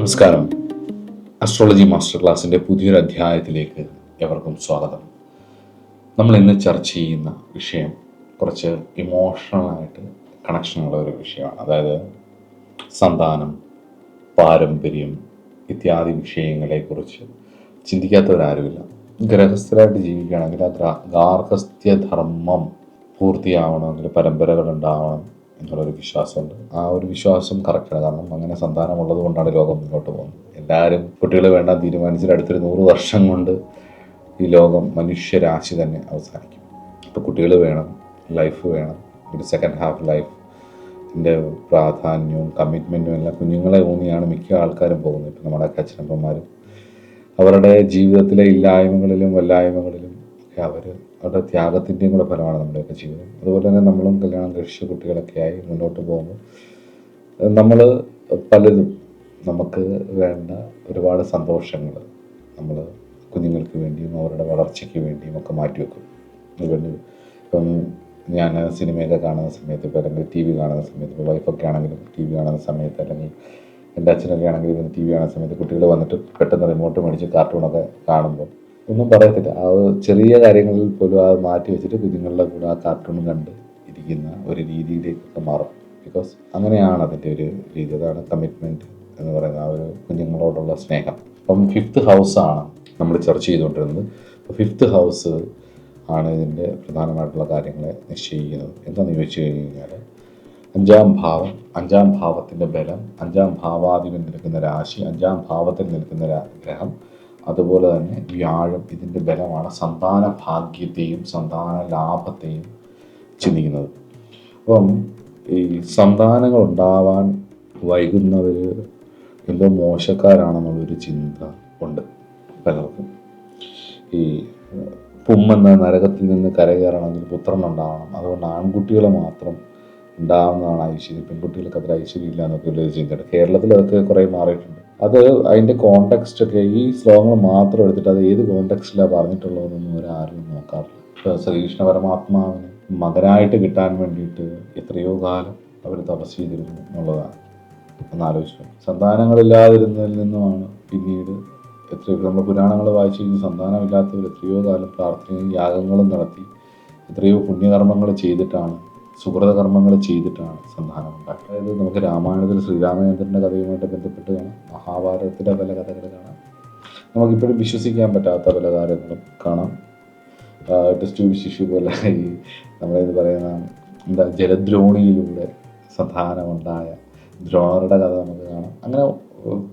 നമസ്കാരം. Astrology master ക്ലാസ്സിൻ്റെ പുതിയൊരു അധ്യായത്തിലേക്ക് എവർക്കും സ്വാഗതം. നമ്മൾ ഇന്ന് ചർച്ച ചെയ്യുന്ന വിഷയം കുറച്ച് ഇമോഷണലായിട്ട് കണക്ഷനുള്ള ഒരു വിഷയമാണ്. അതായത് സന്താനം, പാരമ്പര്യം ഇത്യാദി വിഷയങ്ങളെക്കുറിച്ച് ചിന്തിക്കാത്തവരാരുമില്ല. ഗൃഹസ്ഥരായിട്ട് ജീവിക്കുകയാണെങ്കിൽ ആ ഗാർഹസ്ഥ്യധർമ്മം പൂർത്തിയാവണമെങ്കിൽ പരമ്പരകൾ ഉണ്ടാവണം എന്നുള്ളൊരു വിശ്വാസമുണ്ട്. ആ ഒരു വിശ്വാസം കറക്റ്റാണ്. കാരണം അങ്ങനെ സന്താനമുള്ളത് കൊണ്ടാണ് ലോകം മുന്നോട്ട് പോകുന്നത്. എല്ലാവരും കുട്ടികൾ വേണ്ട തീരുമാനിച്ചിട്ട് അടുത്തൊരു 100 വർഷം കൊണ്ട് ഈ ലോകം മനുഷ്യരാശി തന്നെ അവസാനിക്കും. ഇപ്പോൾ കുട്ടികൾ വേണം, ലൈഫ് വേണം. ഒരു സെക്കൻഡ് ഹാഫ് ലൈഫിൻ്റെ പ്രാധാന്യവും കമ്മിറ്റ്മെൻറ്റും എല്ലാം കുഞ്ഞുങ്ങളെ ഊന്നിയാണ് മിക്ക ആൾക്കാരും പോകുന്നത്. ഇപ്പം നമ്മുടെ അച്ഛനമ്മമാരും അവരുടെ ജീവിതത്തിലെ ഇല്ലായ്മകളിലും വല്ലായ്മകളിലും ഒക്കെ അവരുടെ ത്യാഗത്തിൻ്റെയും കൂടെ ഫലമാണ് നമ്മുടെയൊക്കെ ജീവിതം. അതുപോലെ തന്നെ നമ്മളും കല്യാണം കഴിച്ച കുട്ടികളൊക്കെ ആയി മുന്നോട്ട് പോകുമ്പോൾ നമ്മൾ പലതും നമുക്ക് വേണ്ട ഒരുപാട് സന്തോഷങ്ങൾ നമ്മൾ കുഞ്ഞുങ്ങൾക്ക് വേണ്ടിയും അവരുടെ വളർച്ചയ്ക്ക് വേണ്ടിയും ഒക്കെ മാറ്റിവെക്കും. അതുകൊണ്ട് ഇപ്പം ഞാൻ സിനിമയൊക്കെ കാണുന്ന സമയത്ത്, ഇപ്പോൾ അല്ലെങ്കിൽ ടി വി കാണുന്ന സമയത്ത്, ഇപ്പോൾ വൈഫൊക്കെ ആണെങ്കിലും ടി വി കാണുന്ന സമയത്ത്, അല്ലെങ്കിൽ എൻ്റെ അച്ഛനൊക്കെ ആണെങ്കിലും ടി വി കാണുന്ന സമയത്ത് കുട്ടികൾ വന്നിട്ട് പെട്ടെന്ന് റിമോട്ട് മേടിച്ച് കാർട്ടൂണൊക്കെ കാണുമ്പോൾ ഒന്നും പറയത്തില്ല. ആ ചെറിയ കാര്യങ്ങളിൽ പോലും അത് മാറ്റി വെച്ചിട്ട് കുഞ്ഞുങ്ങളുടെ കൂടെ ആ കാർട്ടൂൺ കണ്ട് ഇരിക്കുന്ന ഒരു രീതിയിലേക്കൊക്കെ മാറും. ബിക്കോസ് അങ്ങനെയാണ് അതിൻ്റെ ഒരു രീതി. അതാണ് കമ്മിറ്റ്മെൻറ്റ് എന്ന് പറയുന്ന ആ ഒരു കുഞ്ഞുങ്ങളോടുള്ള സ്നേഹം. അപ്പം 5th ഹൗസാണ് നമ്മൾ ചർച്ച ചെയ്തുകൊണ്ടിരുന്നത്. അപ്പോൾ 5th ഹൗസ് ആണ് ഇതിൻ്റെ പ്രധാനമായിട്ടുള്ള കാര്യങ്ങളെ നിശ്ചയിക്കുന്നത്. എന്താണെന്ന് ചോദിച്ചു കഴിഞ്ഞാൽ 5ാം ഭാവം, 5ാം ഭാവത്തിൻ്റെ ബലം, 5ാം ഭാവാധിപൻ നിൽക്കുന്ന രാശി, 5ാം ഭാവത്തിൽ നിൽക്കുന്ന ഗ്രഹം, അതുപോലെ തന്നെ വ്യാഴം, ഇതിൻ്റെ ബലമാണ് സന്താന ഭാഗ്യത്തെയും സന്താന ലാഭത്തെയും ചിന്തിക്കുന്നത്. അപ്പം ഈ സന്താനങ്ങൾ ഉണ്ടാവാൻ വൈകുന്നവർ എന്തോ മോശക്കാരാണെന്നുള്ളൊരു ചിന്ത ഉണ്ട് പലർക്കും. ഈ പുമ്മെന്ന നരകത്തിൽ നിന്ന് കരകയറണമെങ്കിൽ പുത്രൻ ഉണ്ടാവണം, അതുകൊണ്ട് ആൺകുട്ടികളെ മാത്രം ഉണ്ടാവുന്നതാണ് ഐശ്വര്യം, പെൺകുട്ടികൾക്ക് അത്ര ഐശ്വര്യം ഇല്ല എന്നൊക്കെ ഉള്ളൊരു ചിന്തയുണ്ട്. കേരളത്തിൽ അതൊക്കെ കുറേ മാറിയിട്ടുണ്ട്. അത് അതിൻ്റെ കോണ്ടെക്സ്റ്റൊക്കെ ഈ ശ്ലോകങ്ങൾ മാത്രം എടുത്തിട്ട് അത് ഏത് കോണ്ടെക്സ്റ്റിലാണ് പറഞ്ഞിട്ടുള്ളതെന്നൊന്നും ഒരാരും നോക്കാറില്ല. ഇപ്പോൾ ശ്രീകൃഷ്ണ പരമാത്മാവിന് മകനായിട്ട് കിട്ടാൻ വേണ്ടിയിട്ട് എത്രയോ കാലം അവർ തപസ് ചെയ്തിരുന്നു എന്നുള്ളതാണ്. ഒന്നാലോചിച്ചു. സന്താനങ്ങളില്ലാതിരുന്നതിൽ നിന്നുമാണ് പിന്നീട് എത്രയോ നമ്മൾ പുരാണങ്ങൾ വായിച്ചു കഴിഞ്ഞ് സന്താനമില്ലാത്തവർ എത്രയോ കാലം പ്രാർത്ഥനയും യാഗങ്ങളും നടത്തി എത്രയോ പുണ്യകർമ്മങ്ങൾ ചെയ്തിട്ടാണ്, സുഹൃതകർമ്മങ്ങൾ ചെയ്തിട്ടാണ് സന്താനം ഉണ്ടാക്കുക. അതായത് നമുക്ക് രാമായണത്തിൽ ശ്രീരാമചന്ദ്രൻ്റെ കഥയുമായിട്ട് ബന്ധപ്പെട്ട് കാണാം, മഹാഭാരതത്തിലെ പല കഥകൾ കാണാം, നമുക്കിപ്പോഴും വിശ്വസിക്കാൻ പറ്റാത്ത പല കാര്യങ്ങളും കാണാം. ടെസ്റ്റ് ശിശു പോലെ ഈ നമ്മളെന്ന് പറയുന്ന ജലദ്രോണിയിലൂടെ സന്താനമുണ്ടായ ദ്രോണരുടെ കഥ നമുക്ക് കാണാം. അങ്ങനെ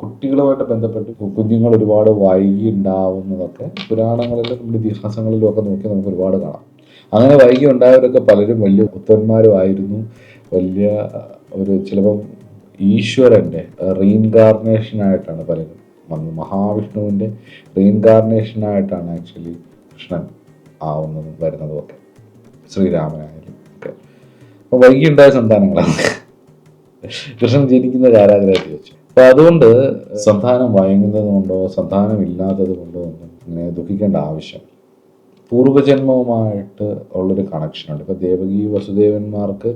കുട്ടികളുമായിട്ട് ബന്ധപ്പെട്ട് കുഞ്ഞുങ്ങൾ ഒരുപാട് വൈകി ഉണ്ടാവുന്നതൊക്കെ പുരാണങ്ങളിലും നമ്മുടെ ഇതിഹാസങ്ങളിലും ഒക്കെ നോക്കി നമുക്ക് ഒരുപാട് കാണാം. അങ്ങനെ വൈകി ഉണ്ടായവരൊക്കെ പലരും വലിയ പുത്രന്മാരുമായിരുന്നു. വലിയ ഒരു ചിലപ്പം ഈശ്വരൻ്റെ റീഇൻകാർണേഷനായിട്ടാണ് പലരും വന്നത്. മഹാവിഷ്ണുവിൻ്റെ റീഇൻകാർണേഷനായിട്ടാണ് ആക്ച്വലി കൃഷ്ണൻ ആവുന്നതും വരുന്നതും ഒക്കെ, ശ്രീരാമനായാലും ഒക്കെ. അപ്പോൾ വൈകി ഉണ്ടായ സന്താനങ്ങളാണ്. കൃഷ്ണൻ ജനിക്കുന്ന കാരാഗ്രഹത്തിൽ വെച്ചു. അപ്പോൾ അതുകൊണ്ട് സന്താനം വൈകുന്നത് കൊണ്ടോ സന്താനം ഇല്ലാത്തത് കൊണ്ടോ ഒന്നും ഇങ്ങനെ ദുഃഖിക്കേണ്ട ആവശ്യം. പൂർവജന്മവുമായിട്ട് ഉള്ളൊരു കണക്ഷനുണ്ട്. ഇപ്പോൾ ദേവകി വസുദേവന്മാർക്ക്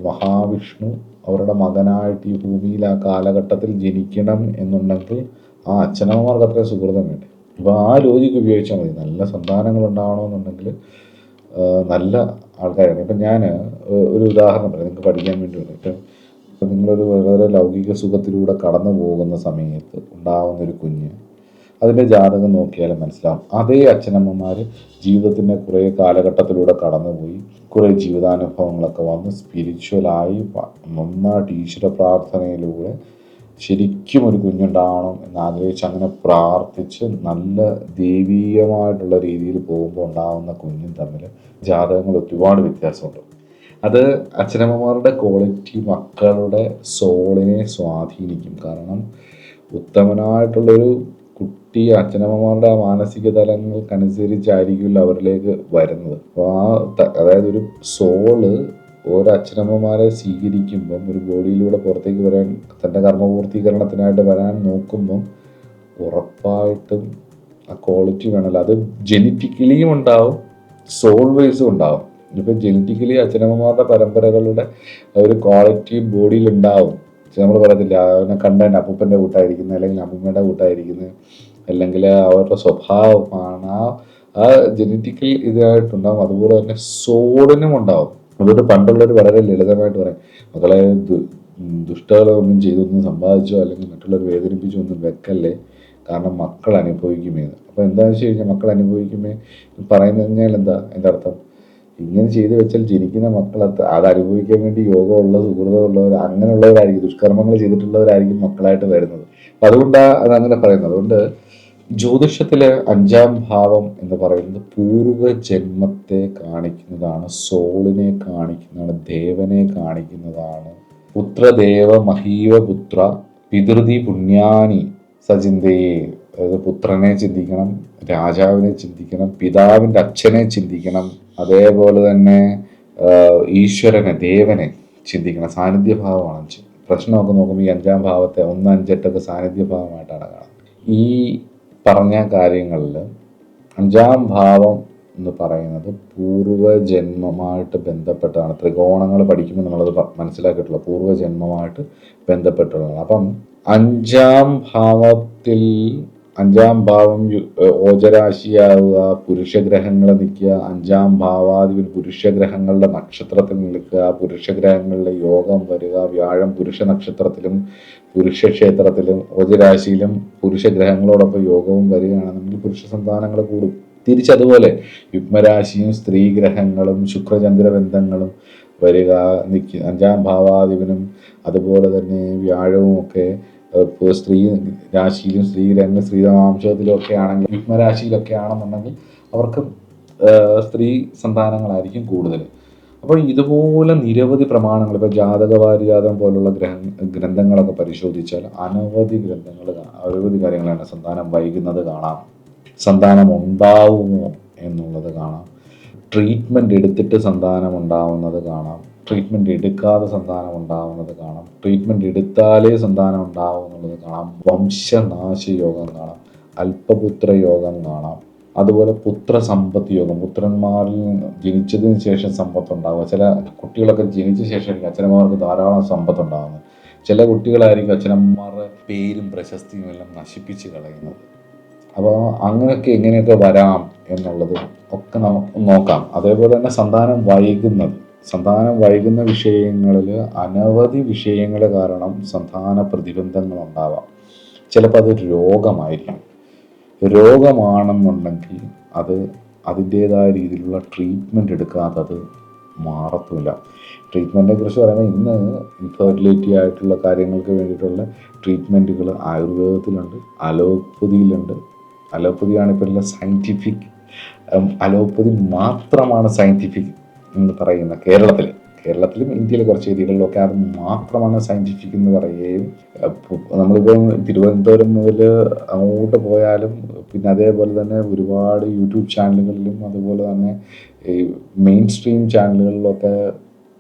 മഹാവിഷ്ണു അവരുടെ മകനായിട്ട് ഈ ഭൂമിയിൽ ആ കാലഘട്ടത്തിൽ ജനിക്കണം എന്നുണ്ടെങ്കിൽ ആ അച്ഛനമ്മമാർക്ക് അത്രയും സുഹൃതം വേണ്ടി. അപ്പോൾ ആ ലോജിക്ക് ഉപയോഗിച്ചാൽ മതി. നല്ല സന്താനങ്ങൾ ഉണ്ടാവണമെന്നുണ്ടെങ്കിൽ നല്ല ആൾക്കാരാണ്. ഇപ്പം ഞാൻ ഒരു ഉദാഹരണം പറയാം, നിങ്ങൾക്ക് പഠിക്കാൻ വേണ്ടി വന്നിട്ട്. ഇപ്പം നിങ്ങളൊരു വളരെ ലൗകിക സുഖത്തിലൂടെ കടന്നു പോകുന്ന സമയത്ത് ഉണ്ടാവുന്നൊരു കുഞ്ഞ്, അതിൻ്റെ ജാതകം നോക്കിയാലും മനസ്സിലാവും. അതേ അച്ഛനമ്മമാർ ജീവിതത്തിൻ്റെ കുറേ കാലഘട്ടത്തിലൂടെ കടന്നുപോയി കുറേ ജീവിതാനുഭവങ്ങളൊക്കെ വന്ന് സ്പിരിച്വലായി നന്നായിട്ട് ഈശ്വര പ്രാർത്ഥനയിലൂടെ ശരിക്കും ഒരു കുഞ്ഞുണ്ടാവണം എന്നാഗ്രഹിച്ച് അങ്ങനെ പ്രാർത്ഥിച്ച് നല്ല ദൈവീയമായിട്ടുള്ള രീതിയിൽ പോകുമ്പോൾ ഉണ്ടാകുന്ന കുഞ്ഞും തമ്മിൽ ജാതകങ്ങൾ ഒരുപാട് വ്യത്യാസമുണ്ട്. അത് അച്ഛനമ്മമാരുടെ ക്വാളിറ്റി മക്കളുടെ സോളിനെ സ്വാധീനിക്കും. കാരണം ഉത്തമനായിട്ടുള്ളൊരു കുട്ടി അച്ഛനമ്മമാരുടെ ആ മാനസിക തലങ്ങൾക്കനുസരിച്ചായിരിക്കില്ല അവരിലേക്ക് വരുന്നത്. അപ്പോൾ അതായത് ഒരു സോള് ഓരോ അച്ഛനമ്മമാരെ സ്വീകരിക്കുമ്പം ഒരു ബോഡിയിലൂടെ പുറത്തേക്ക് വരാൻ, തൻ്റെ കർമ്മപൂർത്തീകരണത്തിനായിട്ട് വരാൻ നോക്കുമ്പം ഉറപ്പായിട്ടും ആ ക്വാളിറ്റി വേണമല്ലോ. അത് ജെനറ്റിക്കലിയും ഉണ്ടാവും, സോൾ വൈസും ഉണ്ടാവും. ഇപ്പം ജെനറ്റിക്കലി അച്ഛനമ്മമാരുടെ പരമ്പരകളുടെ ഒരു ക്വാളിറ്റി ബോഡിയിൽ ഉണ്ടാവും. നമ്മൾ പറയത്തില്ല അവനെ കണ്ട എൻ്റെ അപ്പൂപ്പൻ്റെ കൂട്ടായിരിക്കുന്നത്, അല്ലെങ്കിൽ അമ്മൂമ്മയുടെ കൂട്ടായിരിക്കുന്നത്, അല്ലെങ്കിൽ അവരുടെ സ്വഭാവമാണ് ആ ജനറ്റിക്കൽ ഇതായിട്ടുണ്ടാവും. അതുപോലെ തന്നെ സോളിനും ഉണ്ടാവും. അതുകൊണ്ട് പണ്ടുള്ളവർ വളരെ ലളിതമായിട്ട് പറയും, മക്കളെ ദുഷ്ടകളൊന്നും ചെയ്തൊന്നും സമ്പാദിച്ചോ അല്ലെങ്കിൽ മറ്റുള്ളവർ വേദനിപ്പിച്ചോ ഒന്നും വെക്കല്ലേ, കാരണം മക്കൾ അനുഭവിക്കുമേന്ന്. അപ്പോൾ എന്താണെന്ന് വെച്ച് കഴിഞ്ഞാൽ മക്കൾ അനുഭവിക്കുമേ പറയുന്നത് കഴിഞ്ഞാൽ എന്താ എൻ്റെ അർത്ഥം? ഇങ്ങനെ ചെയ്തു വെച്ചാൽ ജനിക്കുന്ന മക്കൾ അത് അനുഭവിക്കാൻ വേണ്ടി യോഗമുള്ള സുഹൃതമുള്ളവർ അങ്ങനെയുള്ളവരായിരിക്കും, ദുഷ്കർമ്മങ്ങൾ ചെയ്തിട്ടുള്ളവരായിരിക്കും മക്കളായിട്ട് വരുന്നത്. അപ്പം അതുകൊണ്ടാണ് അതങ്ങനെ പറയുന്നത്. അതുകൊണ്ട് ജ്യോതിഷത്തിലെ 5-ാം ഭാവം എന്ന് പറയുന്നത് പൂർവ്വജന്മത്തെ കാണിക്കുന്നതാണ്, സോളിനെ കാണിക്കുന്നതാണ്, ദേവനെ കാണിക്കുന്നതാണ്. പുത്രദേവ മഹീവ പുത്ര പിതൃതി പുണ്യാനി സചിന്തയെ, അതായത് പുത്രനെ ചിന്തിക്കണം, രാജാവിനെ ചിന്തിക്കണം, പിതാവിൻ്റെ അച്ഛനെ ചിന്തിക്കണം, അതേപോലെ തന്നെ ഈശ്വരനെ ദേവനെ ചിന്തിക്കണം. സാന്നിധ്യഭാവമാണ് 5. പ്രശ്നമൊക്കെ നോക്കുമ്പോൾ ഈ 5-ാം ഭാവത്തെ 1, 5, 8 സാന്നിധ്യഭാവമായിട്ടാണ് കാണുന്നത്. ഈ പറഞ്ഞ കാര്യങ്ങളിൽ 5-ാം ഭാവം എന്ന് പറയുന്നത് പൂർവ്വജന്മമായിട്ട് ബന്ധപ്പെട്ടതാണ്. ത്രികോണങ്ങൾ പഠിക്കുമ്പോൾ നമ്മളത് മനസ്സിലാക്കിയിട്ടുള്ള പൂർവ്വജന്മമായിട്ട് ബന്ധപ്പെട്ടുള്ളതാണ്. അപ്പം 5-ാം ഭാവത്തിൽ 5-ാം ഭാവം ഓജരാശിയാവുക, പുരുഷഗ്രഹങ്ങൾ നിൽക്കുക, 5-ാം ഭാവാധിപൻ പുരുഷഗ്രഹങ്ങളുടെ നക്ഷത്രത്തിൽ നിൽക്കുക, പുരുഷഗ്രഹങ്ങളുടെ യോഗം വരിക, വ്യാഴം പുരുഷ നക്ഷത്രത്തിലും പുരുഷക്ഷേത്രത്തിലും ഓജരാശിയിലും പുരുഷഗ്രഹങ്ങളോടൊപ്പം യോഗവും വരികയാണെന്നുണ്ടെങ്കിൽ പുരുഷ സന്താനങ്ങൾ കൂടും. തിരിച്ചതുപോലെ യുഗ്മരാശിയും സ്ത്രീഗ്രഹങ്ങളും ശുക്രചന്ദ്ര ബന്ധങ്ങളും വരിക, 5-ാം ഭാവാധിപനും അതുപോലെ തന്നെ വ്യാഴവും ഒക്കെ സ്ത്രീ രാശിയിലും സ്ത്രീഗ്രഹങ്ങളും സ്ത്രീതമാംശത്തിലും ഒക്കെ ആണെങ്കിൽ, യുഗ്മരാശിയിലൊക്കെ ആണെന്നുണ്ടെങ്കിൽ അവർക്ക് സ്ത്രീ സന്താനങ്ങളായിരിക്കും കൂടുതൽ. അപ്പോൾ ഇതുപോലെ നിരവധി പ്രമാണങ്ങൾ, ഇപ്പോൾ ജാതകവാരിജാതം പോലുള്ള ഗ്രന്ഥങ്ങളൊക്കെ പരിശോധിച്ചാൽ അനവധി കാര്യങ്ങളാണ്. സന്താനം വൈകുന്നത് കാണാം, സന്താനം ഉണ്ടാവുമോ എന്നുള്ളത് കാണാം, ട്രീറ്റ്മെൻറ്റ് എടുത്തിട്ട് സന്താനം ഉണ്ടാവുന്നത് കാണാം, ട്രീറ്റ്മെൻറ്റ് എടുക്കാതെ സന്താനം ഉണ്ടാവുന്നത് കാണാം, ട്രീറ്റ്മെൻറ്റ് എടുത്താലേ സന്താനം ഉണ്ടാവും എന്നുള്ളത് കാണാം, വംശനാശ യോഗം കാണാം, അല്പപുത്ര യോഗം കാണാം, അതുപോലെ പുത്രസമ്പത്ത് യോഗം, പുത്രന്മാരിൽ ജനിച്ചതിന് ശേഷം സമ്പത്തുണ്ടാവുക. ചില കുട്ടികളൊക്കെ ജനിച്ച ശേഷമായിരിക്കും അച്ഛനമ്മമാർക്ക് ധാരാളം സമ്പത്തുണ്ടാകുന്നത്. ചില കുട്ടികളായിരിക്കും അച്ഛനമ്മമാരുടെ പേരും പ്രശസ്തിയും എല്ലാം നശിപ്പിച്ച് കളയുന്നത്. അപ്പോൾ അങ്ങനെയൊക്കെ എങ്ങനെയൊക്കെ വരാം എന്നുള്ളത് ഒക്കെ നമുക്ക് നോക്കാം. അതേപോലെ തന്നെ സന്താനം വൈകുന്ന വിഷയങ്ങളിൽ അനവധി വിഷയങ്ങൾ കാരണം സന്താന പ്രതിബന്ധങ്ങൾ ഉണ്ടാവാം. ചിലപ്പോൾ അത് രോഗമായിരിക്കും. രോഗമാണെന്നുണ്ടെങ്കിൽ അത് അതിൻ്റേതായ രീതിയിലുള്ള ട്രീറ്റ്മെൻറ്റ് എടുക്കാതെ അത് മാറത്തുമില്ല. ട്രീറ്റ്മെൻറ്റിനെ കുറിച്ച് പറയുമ്പോൾ ഇന്ന് ഇൻഫെർട്ടിലിറ്റി ആയിട്ടുള്ള കാര്യങ്ങൾക്ക് വേണ്ടിയിട്ടുള്ള ട്രീറ്റ്മെൻറ്റുകൾ ആയുർവേദത്തിലുണ്ട്, അലോപ്പതിയിലുണ്ട്. അലോപ്പതിയാണ് ഇപ്പോൾ എല്ലാം സയൻറ്റിഫിക്. അലോപ്പതി മാത്രമാണ് സയൻറ്റിഫിക് എന്ന് പറയുന്ന കേരളത്തിലും ഇന്ത്യയിലെ കുറച്ച് ഏരിയകളിലൊക്കെ അത് മാത്രമാണ് സയൻറ്റിഫിക് എന്ന് പറയുകയും, നമ്മളിപ്പോൾ തിരുവനന്തപുരം മുതൽ അങ്ങോട്ട് പോയാലും പിന്നെ അതേപോലെ തന്നെ ഒരുപാട് യൂട്യൂബ് ചാനലുകളിലും അതുപോലെ തന്നെ ഈ മെയിൻ സ്ട്രീം ചാനലുകളിലൊക്കെ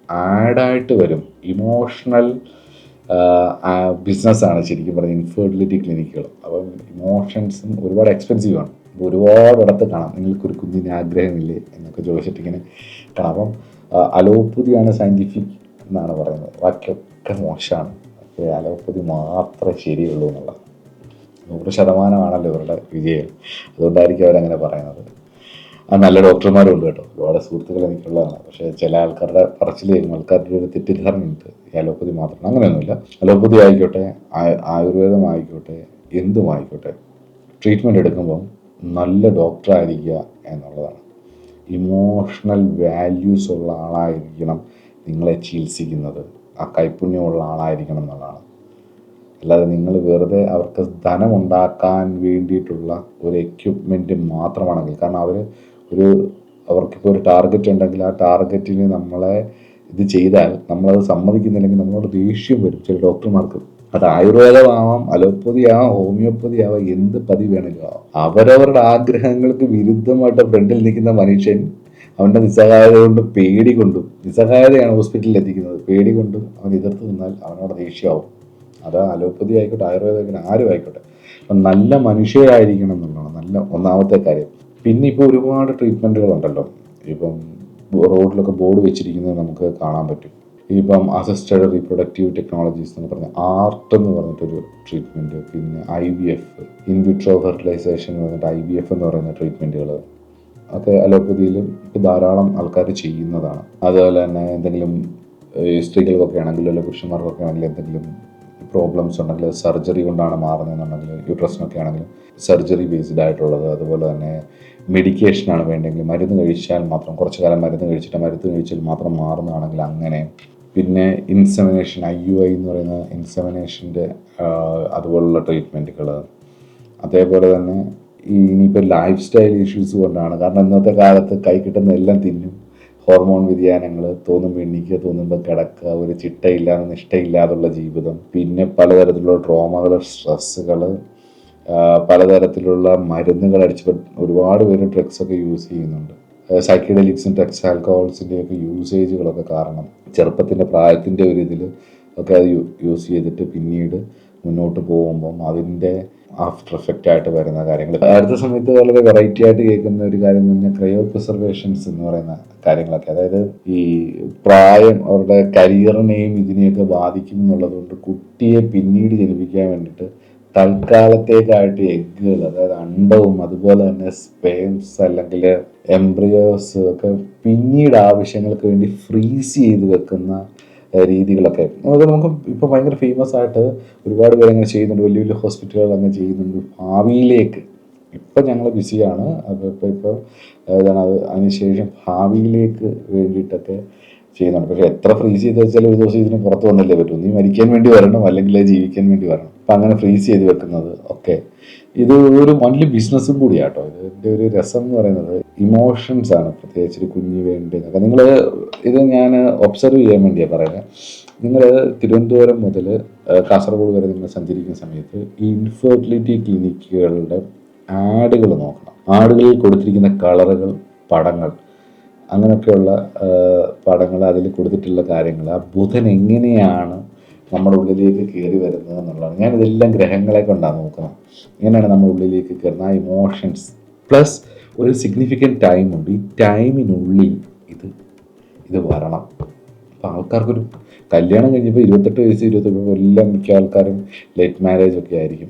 ആഡായിട്ട് വരും. ഇമോഷണൽ ബിസിനസ്സാണ് ശരിക്കും പറഞ്ഞാൽ ഇൻഫെർട്ടിലിറ്റി ക്ലിനിക്കുകൾ. അപ്പം ഇമോഷൻസും ഒരുപാട് എക്സ്പെൻസീവാണ്. ഒരുപാടിടത്ത് കാണാം, നിങ്ങൾക്കൊരു കുഞ്ഞിന് ആഗ്രഹമില്ലേ എന്നൊക്കെ ചോദിച്ചിട്ടിങ്ങനെ കാണാം. അപ്പം അലോപ്പതിയാണ് സയൻറ്റിഫിക് എന്നാണ് പറയുന്നത്, ബാക്കിയൊക്കെ മോശമാണ്. അലോപ്പതി മാത്രമേ ശരിയുള്ളൂ എന്നുള്ളത് 100% ഇവരുടെ വിജയം. അതുകൊണ്ടായിരിക്കും അവരങ്ങനെ പറയുന്നത്. നല്ല ഡോക്ടർമാരും ഉണ്ട് കേട്ടോ, ഒരുപാട് സുഹൃത്തുക്കൾ എനിക്കുള്ളതാണ്. പക്ഷേ ചില ആൾക്കാരുടെ പറച്ചിൽ കേൾക്കും, ആൾക്കാരുടെ ഒരു തെറ്റിദ്ധാരണയുണ്ട് ഈ അലോപ്പതി മാത്രം. അങ്ങനെയൊന്നുമില്ല. അലോപ്പതി ആയിക്കോട്ടെ, ആയുർവേദം ആയിക്കോട്ടെ, എന്തുമായിക്കോട്ടെ, ട്രീറ്റ്മെൻറ്റ് എടുക്കുമ്പം നല്ല ഡോക്ടറായിരിക്കുക എന്നുള്ളതാണ്. ഇമോഷണൽ വാല്യൂസ് ഉള്ള ആളായിരിക്കണം നിങ്ങളെ ചികിത്സിക്കുന്നത്, ആ കൈപ്പുണ്യമുള്ള ആളായിരിക്കണം എന്നുള്ളതാണ്. അല്ലാതെ നിങ്ങൾ വെറുതെ അവർക്ക് ധനമുണ്ടാക്കാൻ വേണ്ടിയിട്ടുള്ള ഒരു എക്യുപ്മെൻറ്റ് മാത്രമാണെങ്കിൽ, കാരണം അവർക്കിപ്പോൾ ഒരു ടാർഗറ്റ് ഉണ്ടെങ്കിൽ ആ ടാർഗറ്റിന് നമ്മളെ ഇത് ചെയ്താൽ നമ്മളത് സമ്മതിക്കുന്നില്ലെങ്കിൽ നമ്മളോട് ദേഷ്യം വരും ചില ഡോക്ടർമാർക്ക്. അത് ആയുർവേദമാവാം, അലോപ്പതി ആവാം, ഹോമിയോപ്പതി ആവാം, എന്ത് പതി വേണമെങ്കിലും ആവാം. അവരവരുടെ ആഗ്രഹങ്ങൾക്ക് വിരുദ്ധമായിട്ട് ഫ്രണ്ടിൽ നിൽക്കുന്ന മനുഷ്യൻ അവൻ്റെ നിസ്സഹായത കൊണ്ടും പേടി കൊണ്ടും, നിസ്സഹായതയാണ് ഹോസ്പിറ്റലിൽ എത്തിക്കുന്നത്, പേടി കൊണ്ടും അവൻ എതിർത്ത് നിന്നാൽ അവനോട് ദേഷ്യമാവും. അത് അലോപ്പതി ആയിക്കോട്ടെ, ആയുർവേദം ആയിക്കോട്ടെ, ആരും ആയിക്കോട്ടെ. അപ്പം നല്ല മനുഷ്യരായിരിക്കണം എന്നുള്ളതാണ് നല്ല ഒന്നാമത്തെ കാര്യം. പിന്നെ ഇപ്പോൾ ഒരുപാട് ട്രീറ്റ്മെൻറ്റുകളുണ്ടല്ലോ. ഇപ്പം റോഡിലൊക്കെ ബോർഡ് വെച്ചിരിക്കുന്നത് നമുക്ക് കാണാൻ പറ്റും. ഇപ്പം അസിസ്റ്റഡ് റീപ്രൊഡക്റ്റീവ് ടെക്നോളജീസ് എന്ന് പറഞ്ഞ ആർട്ട് എന്ന് പറഞ്ഞിട്ടൊരു ട്രീറ്റ്മെൻറ്റ്, പിന്നെ IVF, ഇൻവിട്രോ ഫെർട്ടിലൈസേഷൻ എന്ന് പറഞ്ഞിട്ട് IVF എന്ന് പറയുന്ന ട്രീറ്റ്മെൻറ്റുകൾ ഒക്കെ അലോപ്പതിയിലും ഇപ്പോൾ ധാരാളം ആൾക്കാർ ചെയ്യുന്നതാണ്. അതുപോലെ തന്നെ എന്തെങ്കിലും സ്ത്രീകൾക്കൊക്കെ ആണെങ്കിലും അല്ലെങ്കിൽ പുരുഷന്മാർക്കൊക്കെ ആണെങ്കിലും എന്തെങ്കിലും പ്രോബ്ലംസ് ഉണ്ടെങ്കിൽ സർജറി കൊണ്ടാണ് മാറുന്നതെന്നുണ്ടെങ്കിൽ, യൂട്രസിനൊക്കെ ആണെങ്കിലും സർജറി ബേസ്ഡ് ആയിട്ടുള്ളത്. അതുപോലെ തന്നെ മെഡിക്കേഷനാണ് വേണ്ടെങ്കിൽ മരുന്ന് കഴിച്ചാൽ മാത്രം, കുറച്ച് കാലം മരുന്ന് കഴിച്ചാൽ മാത്രം മാറുന്നതാണെങ്കിൽ അങ്ങനെ. പിന്നെ ഇൻസെമിനേഷൻ, IUI എന്ന് പറയുന്ന ഇൻസെമിനേഷൻ്റെ അതുപോലുള്ള ട്രീറ്റ്മെൻറ്റുകൾ. അതേപോലെ തന്നെ ഇനിയിപ്പോൾ ലൈഫ് സ്റ്റൈൽ ഇഷ്യൂസ് കൊണ്ടാണ്, കാരണം ഇന്നത്തെ കാലത്ത് കൈ കിട്ടുന്ന എല്ലാം തിന്നും, ഹോർമോൺ വ്യതിയാനങ്ങൾ, തോന്നുമ്പോൾ എണ്ണിക്കുക, തോന്നുമ്പോൾ കിടക്കുക, ഒരു ചിട്ടയില്ലാതെ നിഷ്ഠയില്ലാതുള്ള ജീവിതം, പിന്നെ പലതരത്തിലുള്ള ട്രോമകൾ, സ്ട്രെസ്സുകൾ, പലതരത്തിലുള്ള മരുന്നുകൾ അടിച്ച് ഒരുപാട് പേര് ഡ്രഗ്സൊക്കെ യൂസ് ചെയ്യുന്നുണ്ട്. സൈക്കഡെലിക്സും ഡ്രഗ്സ്, ആൽക്കഹോൾസിൻ്റെയൊക്കെ യൂസേജുകളൊക്കെ കാരണം ചെറുപ്പത്തിൻ്റെ പ്രായത്തിൻ്റെ ഒരു ഇതിൽ ഒക്കെ അത് യൂസ് ചെയ്തിട്ട് പിന്നീട് മുന്നോട്ട് പോകുമ്പം അതിൻ്റെ ആഫ്റ്റർ എഫക്റ്റ് ആയിട്ട് വരുന്ന കാര്യങ്ങൾ. അടുത്ത സമയത്ത് വളരെ വെറൈറ്റി ആയിട്ട് കേൾക്കുന്ന ഒരു കാര്യം എന്ന് പറഞ്ഞാൽ ക്രയോ പ്രിസർവേഷൻസ് എന്ന് പറയുന്ന കാര്യങ്ങളൊക്കെ. അതായത് ഈ പ്രായം അവരുടെ കരിയറിനെയും ഇതിനെയൊക്കെ ബാധിക്കും എന്നുള്ളതുകൊണ്ട് കുട്ടിയെ പിന്നീട് ജനിപ്പിക്കാൻ വേണ്ടിയിട്ട് തൽക്കാലത്തേക്കായിട്ട് എഗ്ഗുകൾ, അതായത് അണ്ടവും അതുപോലെ തന്നെ സ്പേംസ് അല്ലെങ്കിൽ എംബ്രിയോസ് ഒക്കെ പിന്നീട് ആവശ്യങ്ങൾക്ക് വേണ്ടി ഫ്രീസ് ചെയ്ത് വെക്കുന്ന രീതികളൊക്കെ നമുക്ക് ഇപ്പോൾ ഭയങ്കര ഫേമസ് ആയിട്ട് ഒരുപാട് പേര് അങ്ങനെ ചെയ്യുന്നുണ്ട്. വലിയ വലിയ ഹോസ്പിറ്റലുകൾ അങ്ങനെ ചെയ്യുന്നുണ്ട്. ഭാവിയിലേക്ക് ഇപ്പം ഞങ്ങൾ ബിസിയാണ്, അപ്പോൾ ഇപ്പോൾ ഏതാണ് അതിനുശേഷം ഭാവിയിലേക്ക് വേണ്ടിയിട്ടൊക്കെ ചെയ്യുന്നുണ്ട്. പക്ഷേ എത്ര ഫ്രീസ് ചെയ്ത് വെച്ചാൽ ഒരു ദിവസം ഇതിന് പുറത്ത് വന്നല്ലേ പറ്റൂ. നീ മരിക്കാൻ വേണ്ടി വരണം, അല്ലെങ്കിൽ ജീവിക്കാൻ വേണ്ടി വരണം. അപ്പം അങ്ങനെ ഫ്രീസ് ചെയ്ത് വെക്കുന്നത് ഒക്കെ ഇത് ഒരു വൺലി ബിസിനസ്സും കൂടിയാട്ടോ. ഇതിൻ്റെ ഒരു രസം എന്ന് പറയുന്നത് ഇമോഷൻസ് ആണ്, പ്രത്യേകിച്ച് ഒരു കുഞ്ഞ് വേണ്ടതൊക്കെ. നിങ്ങൾ ഇത് ഞാൻ ഒബ്സർവ് ചെയ്യാൻ വേണ്ടിയാണ് പറയുന്നത്. നിങ്ങൾ തിരുവനന്തപുരം മുതൽ കാസർഗോഡ് വരെ നിങ്ങൾ സഞ്ചരിക്കുന്ന സമയത്ത് ഈ ഇൻഫെർട്ടിലിറ്റി ക്ലിനിക്കുകളുടെ ആഡുകൾ നോക്കണം. ആഡുകളിൽ കൊടുത്തിരിക്കുന്ന കളറുകൾ, പടങ്ങൾ, അങ്ങനെയൊക്കെയുള്ള പടങ്ങൾ, അതിൽ കൊടുത്തിട്ടുള്ള കാര്യങ്ങൾ, ആ ബുധൻ എങ്ങനെയാണ് നമ്മുടെ ഉള്ളിലേക്ക് കയറി വരുന്നത് എന്നുള്ളതാണ്. ഞാനിതെല്ലാം ഗ്രഹങ്ങളെ കൊണ്ടാണ് നോക്കുന്നത്. ഇങ്ങനെയാണ് നമ്മുടെ ഉള്ളിലേക്ക് കയറുന്നത്. ആ ഇമോഷൻസ് പ്ലസ് ഒരു സിഗ്നിഫിക്കൻറ്റ് ടൈമുണ്ട്. ഈ ടൈമിനുള്ളിൽ ഇത് വരണം. അപ്പോൾ ആൾക്കാർക്കൊരു കല്യാണം കഴിഞ്ഞപ്പോൾ 28 വയസ്സ് 28 എല്ലാം മിക്ക ആൾക്കാരും ലേറ്റ് മാരേജ് ഒക്കെ ആയിരിക്കും.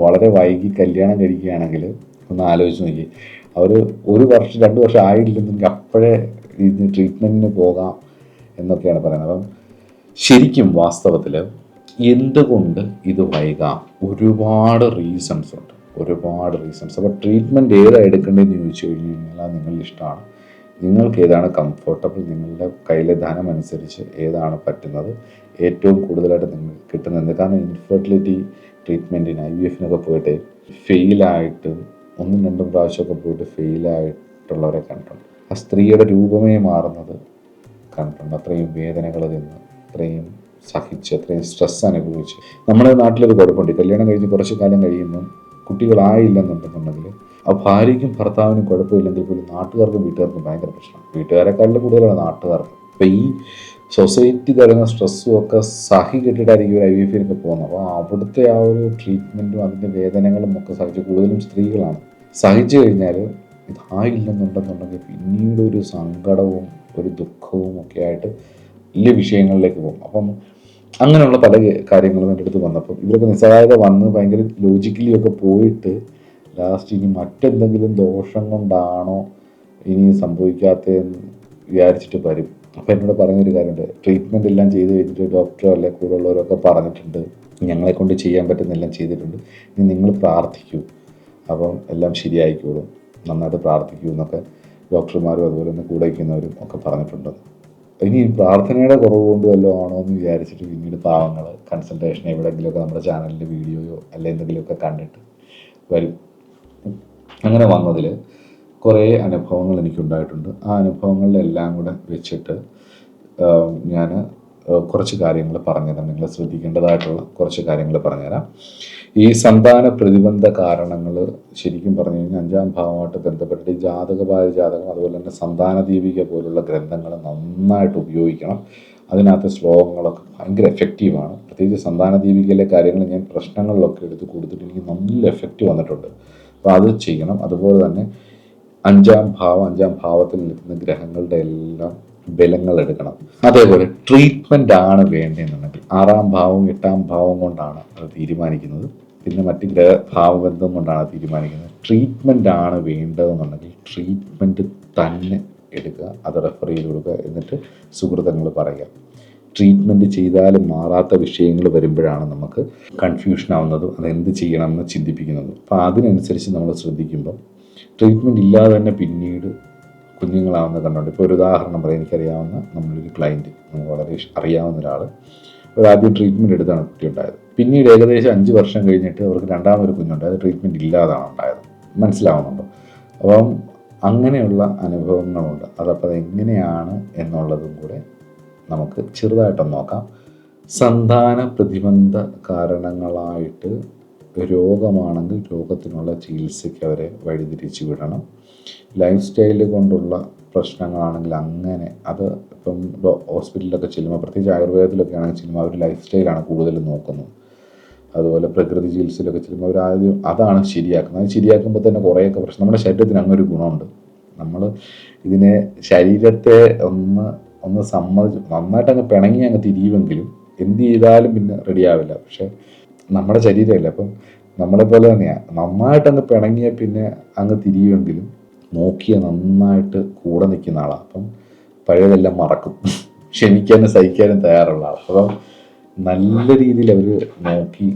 വളരെ വൈകി കല്യാണം കഴിക്കുകയാണെങ്കിൽ ഒന്ന് ആലോചിച്ച് നോക്കി, അവർ 1 വർഷം 2 വർഷം ആയില്ലെന്നെങ്കിൽ അപ്പോഴേ ഇതിന് ട്രീറ്റ്മെൻറ്റിന് പോകാം എന്നൊക്കെയാണ് പറയുന്നത്. അപ്പം ശരിക്കും വാസ്തവത്തിൽ എന്തുകൊണ്ട് ഇത് വൈകാം? ഒരുപാട് റീസൺസ് ഉണ്ട്. അപ്പോൾ ട്രീറ്റ്മെൻറ്റ് ഏതാണ് എടുക്കേണ്ടതെന്ന് ചോദിച്ചു കഴിഞ്ഞ് കഴിഞ്ഞാൽ അത് നിങ്ങളുടെ ഇഷ്ടമാണ്. നിങ്ങൾക്ക് ഏതാണ് കംഫർട്ടബിൾ, നിങ്ങളുടെ കയ്യിലെ ധനം അനുസരിച്ച് ഏതാണ് പറ്റുന്നത്, ഏറ്റവും കൂടുതലായിട്ട് നിങ്ങൾക്ക് കിട്ടുന്നത്. കാരണം ഇൻഫെർട്ടിലിറ്റി ട്രീറ്റ്മെൻറ്റിന് IVF-നൊക്കെ പോയിട്ട് ഫെയിലായിട്ട് 1-2 പ്രാവശ്യമൊക്കെ പോയിട്ട് ഫെയിലായിട്ടുള്ളവരെ കണ്ടിട്ടുണ്ട്. ആ സ്ത്രീയുടെ രൂപമേ മാറുന്നത് കണ്ടിട്ടുണ്ട്. അത്രയും വേദനകൾ തിന്ന്, അത്രയും സഹിച്ച്, അത്രയും സ്ട്രെസ് അനുഭവിച്ച്. നമ്മുടെ നാട്ടിലൊരു കുഴപ്പമുണ്ട്. കല്യാണം കഴിഞ്ഞ് കുറച്ച് കാലം കഴിയുമ്പം കുട്ടികളായില്ലെന്നുണ്ടെന്നുണ്ടെങ്കിൽ ആ ഭാര്യയ്ക്കും ഭർത്താവിനും കുഴപ്പമില്ലെങ്കിൽ പോലും നാട്ടുകാർക്കും വീട്ടുകാർക്കും ഭയങ്കര പ്രശ്നം. വീട്ടുകാരെക്കാളും കൂടുതലാണ് നാട്ടുകാർക്ക്. അപ്പോൾ ഈ സൊസൈറ്റി തരുന്ന സ്ട്രെസ്സും ഒക്കെ സഹി കെട്ടിട്ടായിരിക്കും IVF-നൊക്കെ പോകുന്നത്. അപ്പോൾ അവിടുത്തെ ആ ഒരു ട്രീറ്റ്മെൻറ്റും അതിൻ്റെ വേദനകളും ഒക്കെ സഹിച്ച്, കൂടുതലും സ്ത്രീകളാണ്, സഹിച്ചു കഴിഞ്ഞാൽ ഇതായില്ലെന്നുണ്ടെന്നുണ്ടെങ്കിൽ പിന്നീട് ഒരു സങ്കടവും ഒരു ദുഃഖവും ഒക്കെ ആയിട്ട് വലിയ വിഷയങ്ങളിലേക്ക് പോകും. അപ്പം അങ്ങനെയുള്ള പല കാര്യങ്ങളും എൻ്റെ അടുത്ത് വന്നപ്പം ഇവരൊക്കെ നിസ്സഹായത വന്ന് ഭയങ്കര ലോജിക്കലി ഒക്കെ പോയിട്ട് ലാസ്റ്റ് ഇനി മറ്റെന്തെങ്കിലും ദോഷം കൊണ്ടാണോ ഇനി സംഭവിക്കാത്തതെന്ന് വിചാരിച്ചിട്ട് വരും. അപ്പോൾ എന്നോട് പറഞ്ഞൊരു കാര്യമുണ്ട്, ട്രീറ്റ്മെൻറ്റ് എല്ലാം ചെയ്ത് കഴിഞ്ഞിട്ട് ഡോക്ടറോ അല്ലെ കൂടെ ഉള്ളവരൊക്കെ പറഞ്ഞിട്ടുണ്ട്, ഞങ്ങളെ കൊണ്ട് ചെയ്യാൻ പറ്റുന്നെല്ലാം ചെയ്തിട്ടുണ്ട്, ഇനി നിങ്ങൾ പ്രാർത്ഥിക്കൂ, അപ്പം എല്ലാം ശരിയായിക്കോളും, നന്നായിട്ട് പ്രാർത്ഥിക്കൂ എന്നൊക്കെ ഡോക്ടർമാരും അതുപോലെ തന്നെ കൂടെ വയ്ക്കുന്നവരും ഒക്കെ പറഞ്ഞിട്ടുണ്ട്. ഇനി പ്രാർത്ഥനയുടെ കുറവ് കൊണ്ട് വല്ലതും ആണോ എന്ന് വിചാരിച്ചിട്ട് പിന്നീട് പാവങ്ങൾ കൺസൾട്ടേഷൻ എവിടെയെങ്കിലുമൊക്കെ നമ്മുടെ ചാനലിൻ്റെ വീഡിയോയോ അല്ലെങ്കിൽ എന്തെങ്കിലുമൊക്കെ കണ്ടിട്ട് വരും. അങ്ങനെ വന്നതിൽ കുറേ അനുഭവങ്ങൾ എനിക്കുണ്ടായിട്ടുണ്ട്. ആ അനുഭവങ്ങളിലെല്ലാം കൂടെ വെച്ചിട്ട് ഞാൻ കുറച്ച് കാര്യങ്ങൾ പറഞ്ഞുതരാം. നിങ്ങൾ ശ്രദ്ധിക്കേണ്ടതായിട്ടുള്ള കുറച്ച് കാര്യങ്ങൾ പറഞ്ഞുതരാം. ഈ സന്താന പ്രതിബന്ധ കാരണങ്ങൾ ശരിക്കും പറഞ്ഞു കഴിഞ്ഞാൽ 5-ാം ഭാവമായിട്ട് ബന്ധപ്പെട്ടിട്ട് ജാതകം, അതുപോലെ തന്നെ സന്താന ദീപിക പോലുള്ള ഗ്രന്ഥങ്ങൾ നന്നായിട്ട് ഉപയോഗിക്കണം. അതിനകത്ത് ശ്ലോകങ്ങളൊക്കെ ഭയങ്കര എഫക്റ്റീവാണ്. പ്രത്യേകിച്ച് സന്താന ദീപികയിലെ കാര്യങ്ങൾ ഞാൻ പ്രശ്നങ്ങളിലൊക്കെ എടുത്ത് കൊടുത്തിട്ട് എനിക്ക് നല്ല എഫക്റ്റ് വന്നിട്ടുണ്ട്. അപ്പോൾ അത് ചെയ്യണം. അതുപോലെ തന്നെ 5-ാം ഭാവത്തിൽ നിൽക്കുന്ന ഗ്രഹങ്ങളുടെ എല്ലാം ബലങ്ങൾ എടുക്കണം. അതേപോലെ ട്രീറ്റ്മെൻ്റ് ആണ് വേണ്ടതെന്നുണ്ടെങ്കിൽ 6-ാം ഭാവവും 8-ാം ഭാവം കൊണ്ടാണ് അത് തീരുമാനിക്കുന്നത്. പിന്നെ മറ്റ് ഗ്രഹഭാവബന്ധം കൊണ്ടാണ് തീരുമാനിക്കുന്നത്. ട്രീറ്റ്മെൻ്റ് ആണ് വേണ്ടതെന്നുണ്ടെങ്കിൽ ട്രീറ്റ്മെൻറ്റ് തന്നെ എടുക്കുക, അത് റെഫർ ചെയ്ത് കൊടുക്കുക, എന്നിട്ട് സുഹൃത്തുക്കൾ പറയുക. ട്രീറ്റ്മെൻറ്റ് ചെയ്താലും മാറാത്ത വിഷയങ്ങൾ വരുമ്പോഴാണ് നമുക്ക് കൺഫ്യൂഷൻ ആവുന്നതും അതെന്ത് ചെയ്യണമെന്ന് ചിന്തിപ്പിക്കുന്നതും. അപ്പോൾ അതിനനുസരിച്ച് നമ്മൾ ശ്രദ്ധിക്കുമ്പോൾ ട്രീറ്റ്മെൻറ്റ് ഇല്ലാതെ തന്നെ പിന്നീട് കുഞ്ഞുങ്ങളാവുന്ന കണ്ടുകൊണ്ട്, ഇപ്പോൾ ഒരു ഉദാഹരണം പറയാം. എനിക്കറിയാവുന്ന നമ്മളൊരു ക്ലയൻറ്റ്, നമുക്ക് വളരെ അറിയാവുന്ന ഒരാൾ ആദ്യം ട്രീറ്റ്മെൻറ്റ് എടുത്താണ് കുട്ടി ഉണ്ടായത്. പിന്നീട് ഏകദേശം 5 വർഷം കഴിഞ്ഞിട്ട് അവർക്ക് രണ്ടാമൊരു കുഞ്ഞുണ്ടായത് ട്രീറ്റ്മെൻറ്റ് ഇല്ലാതാണ് ഉണ്ടായത്. മനസ്സിലാവുന്നുണ്ടോ? അപ്പം അങ്ങനെയുള്ള അനുഭവങ്ങളുണ്ട്. അതപ്പോൾ അതെങ്ങനെയാണ് എന്നുള്ളതും കൂടെ നമുക്ക് ചെറുതായിട്ടൊന്ന് നോക്കാം. സന്താന പ്രതിബന്ധ കാരണങ്ങളായിട്ട് രോഗമാണെങ്കിൽ രോഗത്തിനുള്ള ചികിത്സയ്ക്ക് അവരെ വഴിതിരിച്ചു വിടണം. ലൈഫ് സ്റ്റൈൽ കൊണ്ടുള്ള പ്രശ്നങ്ങളാണെങ്കിൽ അങ്ങനെ അത് ഇപ്പം ഹോസ്പിറ്റലിലൊക്കെ ചെല്ലുമ്പോൾ, പ്രത്യേകിച്ച് ആയുർവേദത്തിലൊക്കെ ആണെങ്കിൽ ചെല്ലുമ്പോൾ അവർ ലൈഫ് സ്റ്റൈലാണ് കൂടുതലും നോക്കുന്നത്. അതുപോലെ പ്രകൃതി ചികിത്സയിലൊക്കെ ചെല്ലുമ്പോൾ അവർ ആദ്യം അതാണ് ശരിയാക്കുന്നത്. അത് ശരിയാക്കുമ്പോൾ തന്നെ കുറേയൊക്കെ പ്രശ്നം. നമ്മുടെ ശരീരത്തിന് അങ്ങനൊരു ഗുണമുണ്ട്. നമ്മൾ ഇതിനെ ശരീരത്തെ ഒന്ന് സമ്മതിച്ച് നന്നായിട്ട് അങ്ങ് പിണങ്ങി അങ്ങ് തിരിയുമെങ്കിലും എന്ത് ചെയ്താലും പിന്നെ റെഡി ആവില്ല. പക്ഷെ നമ്മുടെ ശരീരമല്ല. അപ്പം നമ്മളെപ്പോലെ തന്നെയാണ്. നന്നായിട്ട് അങ്ങ് പിണങ്ങിയ പിന്നെ അങ്ങ് തിരിയുമെങ്കിലും നോക്കിയ നന്നായിട്ട് കൂടെ നിൽക്കുന്ന ആളാണ്. അപ്പം പഴയതെല്ലാം മറക്കും, ക്ഷമിക്കാനും സഹിക്കാനും തയ്യാറുള്ള ആൾ. അപ്പം നല്ല രീതിയിൽ അവർ നോക്കി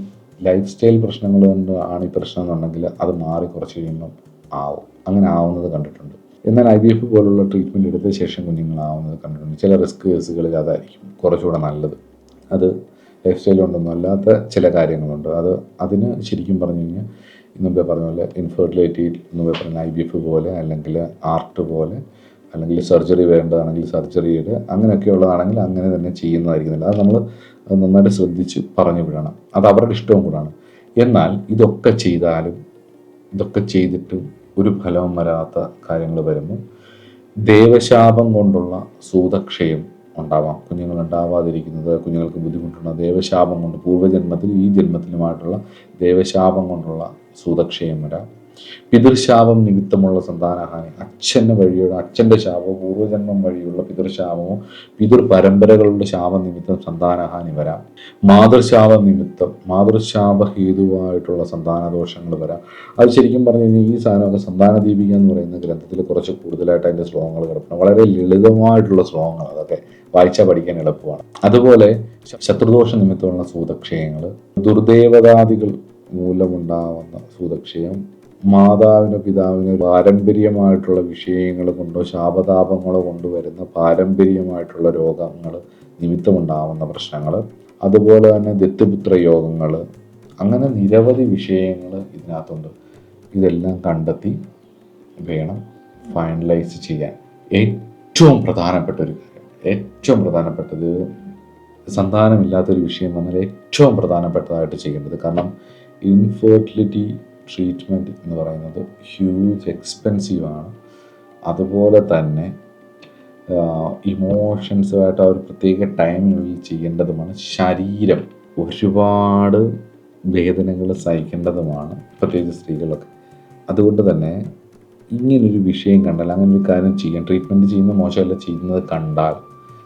ലൈഫ് സ്റ്റൈൽ പ്രശ്നങ്ങൾ കൊണ്ട് ആണ് ഈ പ്രശ്നം എന്നുണ്ടെങ്കിൽ അത് മാറി കുറച്ച് കഴിയുമ്പം ആവും. അങ്ങനെ ആവുന്നത് കണ്ടിട്ടുണ്ട്. എന്നാൽ IVF പോലുള്ള ട്രീറ്റ്മെൻറ്റ് എടുത്ത ശേഷം കുഞ്ഞുങ്ങളാവുന്നത് കണ്ടിട്ടുണ്ട്. ചില റിസ്ക് കേസുകളിൽ അതായിരിക്കും കുറച്ചുകൂടെ നല്ലത്. അത് ലൈഫ് സ്റ്റൈൽ കൊണ്ടൊന്നും അല്ലാത്ത ചില കാര്യങ്ങളുണ്ട്. അതിന് ശരിക്കും പറഞ്ഞു കഴിഞ്ഞാൽ മുമ്പേ പറഞ്ഞ പോലെ ഇൻഫെർട്ടിലിറ്റി മുമ്പേ പറഞ്ഞ IVF പോലെ, അല്ലെങ്കിൽ ആർട്ട് പോലെ, അല്ലെങ്കിൽ സർജറി വേണ്ടതാണെങ്കിൽ സർജറിയുടെ അങ്ങനെയൊക്കെയുള്ളതാണെങ്കിൽ അങ്ങനെ തന്നെ ചെയ്യുന്നതായിരിക്കുന്നില്ല. അത് നമ്മൾ നന്നായിട്ട് ശ്രദ്ധിച്ച് പറഞ്ഞു വിടണം. അത് അവരുടെ ഇഷ്ടവും കൂടാണ്. എന്നാൽ ഇതൊക്കെ ചെയ്തിട്ടും ഒരു ഫലവും വരാത്ത കാര്യങ്ങൾ വരുമ്പോൾ ദേവശാപം കൊണ്ടുള്ള സൂതക്ഷയം ഉണ്ടാവാം. കുഞ്ഞുങ്ങൾ ഉണ്ടാവാതിരിക്കുന്നത്, കുഞ്ഞുങ്ങൾക്ക് ബുദ്ധിമുട്ടുള്ള ദേവശാപം കൊണ്ട്, പൂർവ്വജന്മത്തിൽ ഈ ജന്മത്തിലുമായിട്ടുള്ള ദേവശാപം കൊണ്ടുള്ള സൂതക്ഷയം വരാം. പിതൃശാപം നിമിത്തമുള്ള സന്താനഹാനി, അച്ഛൻ്റെ ശാപമോ പൂർവ്വജന്മം വഴിയുള്ള പിതൃശാപമോ പിതൃ പരമ്പരകളുടെ ശാപം നിമിത്തം സന്താനഹാനി വരാം. മാതൃശാപ ഹേതുവായിട്ടുള്ള സന്താനദോഷങ്ങൾ വരാം. അത് ശരിക്കും പറഞ്ഞു കഴിഞ്ഞാൽ ഈ സാധനമൊക്കെ സന്താന ദീപിക എന്ന് പറയുന്ന ഗ്രന്ഥത്തിൽ കുറച്ച് കൂടുതലായിട്ട് അതിൻ്റെ ശ്ലോകങ്ങൾ കിടക്കണം. വളരെ ലളിതമായിട്ടുള്ള ശ്ലോകങ്ങൾ, അതൊക്കെ വായിച്ചാൽ പഠിക്കാൻ എളുപ്പമാണ്. അതുപോലെ ശത്രുദോഷ നിമിത്തമുള്ള സൂതക്ഷയങ്ങൾ, ദുർദേവതാദികൾ മൂലമുണ്ടാവുന്ന സൂതക്ഷയം, മാതാവിനോ പിതാവിനോ പാരമ്പര്യമായിട്ടുള്ള വിഷയങ്ങൾ കൊണ്ടോ ശാപതാപങ്ങളോ കൊണ്ടുവരുന്ന പാരമ്പര്യമായിട്ടുള്ള രോഗങ്ങൾ നിമിത്തമുണ്ടാവുന്ന പ്രശ്നങ്ങൾ, അതുപോലെ തന്നെ ദത്തുപുത്ര യോഗങ്ങൾ, അങ്ങനെ നിരവധി വിഷയങ്ങൾ ഇതിനകത്തുണ്ട്. ഇതെല്ലാം കണ്ടെത്തി വേണം ഫൈനലൈസ് ചെയ്യാൻ. ഏറ്റവും പ്രധാനപ്പെട്ടത് സന്താനമില്ലാത്തൊരു വിഷയം വന്നാൽ ഏറ്റവും പ്രധാനപ്പെട്ടതായിട്ട് ചെയ്യേണ്ടത്, കാരണം ഇൻഫെർട്ടിലിറ്റി ട്രീറ്റ്മെൻറ്റ് എന്ന് പറയുന്നത് ഹ്യൂജ് എക്സ്പെൻസീവാണ്. അതുപോലെ തന്നെ ഇമോഷൻസുമായിട്ട് ആ ഒരു പ്രത്യേക ടൈമിനുള്ളിൽ ചെയ്യേണ്ടതുമാണ്. ശരീരം ഒരുപാട് വേദനകൾ സഹിക്കേണ്ടതുമാണ്, പ്രത്യേകിച്ച് സ്ത്രീകളൊക്കെ. അതുകൊണ്ട് തന്നെ ഇങ്ങനൊരു വിഷയം കണ്ടാൽ, അങ്ങനെ ഒരു കാര്യം ചെയ്യാൻ, ട്രീറ്റ്മെൻറ്റ് ചെയ്യുന്ന മോശമല്ല, ചെയ്യുന്നത് കണ്ടാൽ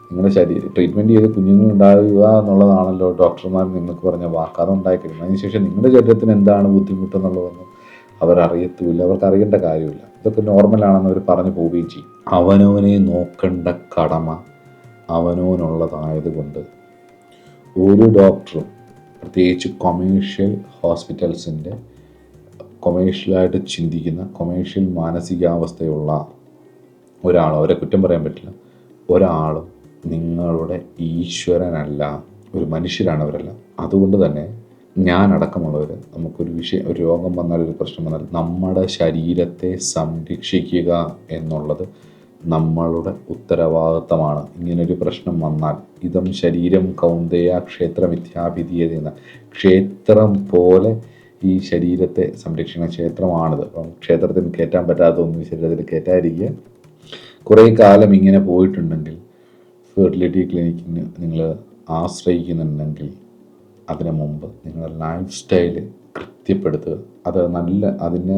നിങ്ങളുടെ ശരീരം ട്രീറ്റ്മെൻറ്റ് ചെയ്ത് കുഞ്ഞുങ്ങളുണ്ടാകുക എന്നുള്ളതാണല്ലോ ഡോക്ടർമാർ നിങ്ങൾക്ക് പറഞ്ഞ വാക്ക്. അതുണ്ടായിക്കഴിഞ്ഞു അതിനുശേഷം നിങ്ങളുടെ ശരീരത്തിന് എന്താണ് ബുദ്ധിമുട്ടെന്നുള്ളതൊന്നും അവരറിയത്തുമില്ല, അവർക്ക് അറിയേണ്ട കാര്യമില്ല. ഇതൊക്കെ നോർമലാണെന്ന് അവർ പറഞ്ഞു പോവുകയും ചെയ്യും. അവനവനെ നോക്കേണ്ട കടമ അവനവനുള്ളതായതുകൊണ്ട് ഒരു ഡോക്ടറും, പ്രത്യേകിച്ച് കൊമേഴ്ഷ്യൽ ഹോസ്പിറ്റൽസിൻ്റെ കൊമേഴ്ഷ്യലായിട്ട് ചിന്തിക്കുന്ന, കൊമേഴ്ഷ്യൽ മാനസികാവസ്ഥയുള്ള ഒരാളും, അവരെ കുറ്റം പറയാൻ പറ്റില്ല, ഒരാളും നിങ്ങളുടെ ഈശ്വരനല്ല, ഒരു മനുഷ്യരാണ് അവരെല്ലാം. അതുകൊണ്ട് തന്നെ ഞാനടക്കമുള്ളവർ നമുക്കൊരു ഒരു രോഗം വന്നാൽ, ഒരു പ്രശ്നം വന്നാൽ, നമ്മുടെ ശരീരത്തെ സംരക്ഷിക്കുക എന്നുള്ളത് നമ്മളുടെ ഉത്തരവാദിത്തമാണ്. ഇങ്ങനൊരു പ്രശ്നം വന്നാൽ ഇതം ശരീരം കൗന്ദേയ ക്ഷേത്രമിഥ്യാഭിധീയത എന്ന, ക്ഷേത്രം പോലെ ഈ ശരീരത്തെ സംരക്ഷിക്കുന്ന ക്ഷേത്രമാണിത്. അപ്പം ക്ഷേത്രത്തിന് കയറ്റാൻ പറ്റാത്തൊന്നും ശരീരത്തിൽ കയറ്റാതിരിക്കുക. കുറേ കാലം ഇങ്ങനെ പോയിട്ടുണ്ടെങ്കിൽ, ഫെർട്ടിലിറ്റി ക്ലിനിക്കിന് നിങ്ങൾ ആശ്രയിക്കുന്നുണ്ടെങ്കിൽ അതിനു മുമ്പ് നിങ്ങളുടെ ലൈഫ് സ്റ്റൈൽ കൃത്യപ്പെടുത്തുക. അതിന്